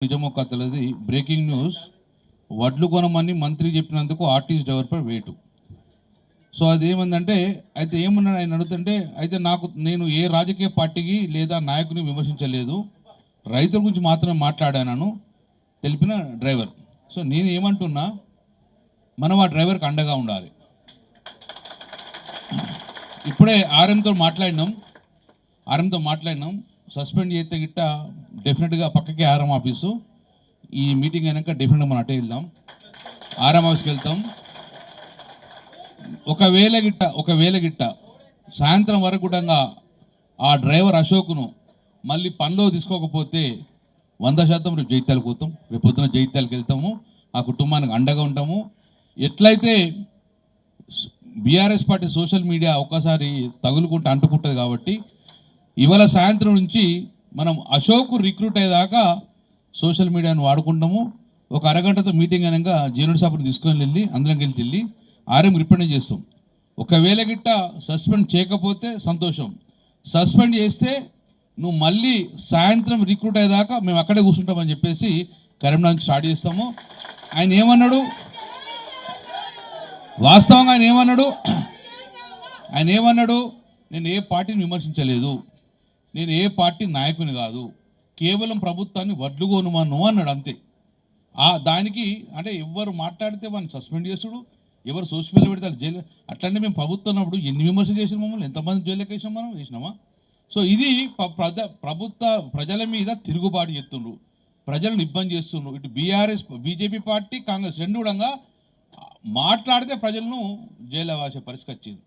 నిజమో కథలది breaking news. వడ్లు కొనమని మంత్రి చెప్పినందుకు ఆర్టీసీ డ్రైవర్ పై వేటు. సో అదేమందంటే అయితే ఏమన్నాడు ఆయన అడుగుతుంటే, అయితే నేను ఏ రాజకీయ పార్టీకి లేదా నాయకుని విమర్శించలేదు, రైతుల గురించి మాత్రమే మాట్లాడాను తెలిపిన డ్రైవర్. సో నేను ఏమంటున్నా, మనం ఆ డ్రైవర్కి అండగా ఉండాలి. ఇప్పుడే ఆర్ఎంతో మాట్లాడినాం. సస్పెండ్ చేస్తే గిట్ట డెఫినెట్గా పక్కకి ఆర్ఎం ఆఫీసు, ఈ మీటింగ్ అయినాక డెఫినెట్గా మనం అటే వెళ్దాం, ఆర్ఎం ఆఫీస్కి వెళ్తాం. ఒకవేళ గిట్ట సాయంత్రం వరకు కూడా ఆ డ్రైవర్ అశోక్ను మళ్ళీ పనిలో తీసుకోకపోతే 100% రేపు జైత్యాలకు పోతాం. రేపు పొద్దున జైత్యాలకు వెళ్తాము, ఆ కుటుంబానికి అండగా ఉంటాము. ఎట్లయితే బీఆర్ఎస్ పార్టీ సోషల్ మీడియా ఒక్కసారి తగులుకుంటూ అంటుకుంటుంది కాబట్టి ఇవాళ సాయంత్రం నుంచి మనం అశోక్ రిక్రూట్ అయ్యేదాకా సోషల్ మీడియాను వాడుకుంటాము. ఒక అరగంటతో మీటింగ్ అయినాక జీనుడి సాపుని తీసుకొని వెళ్ళి అందరం వెళ్ళి ఆర్ఎం రిప్రజెంట్ చేస్తాం. ఒకవేళ గిట్ట సస్పెండ్ చేయకపోతే సంతోషం, సస్పెండ్ చేస్తే నువ్వు మళ్ళీ సాయంత్రం రిక్రూట్ అయ్యేదాకా మేము అక్కడే కూర్చుంటామని చెప్పేసి కరీంనగర్ నుంచి స్టార్ట్ చేస్తాము. ఆయన ఏమన్నాడు, వాస్తవంగా ఆయన ఏమన్నాడు, నేను ఏ పార్టీని విమర్శించలేదు, నేను ఏ పార్టీ నాయకుని కాదు, కేవలం ప్రభుత్వాన్ని వడ్లు కొనుమను అన్నాడు అంతే. దానికి అంటే ఎవరు మాట్లాడితే వాడిని సస్పెండ్ చేసుడు, ఎవరు సోషల్ మీడియా పెడితే జైలు. అట్లనే మేము ప్రభుత్వం ఉన్నప్పుడు ఎన్ని విమర్శలు చేసిన మమ్మల్ని, ఎంతమంది జైలుకి వేసాం, మనం వేసినామా? సో ఇది ప్రజల మీద తిరుగుబాటు చేస్తుండ్రు, ప్రజలను ఇబ్బంది చేస్తుండ్రు. ఇటు బీజేపీ పార్టీ, కాంగ్రెస్ రెండు కూడా మాట్లాడితే ప్రజలను జైలు వేసే పరిస్థితి వచ్చింది.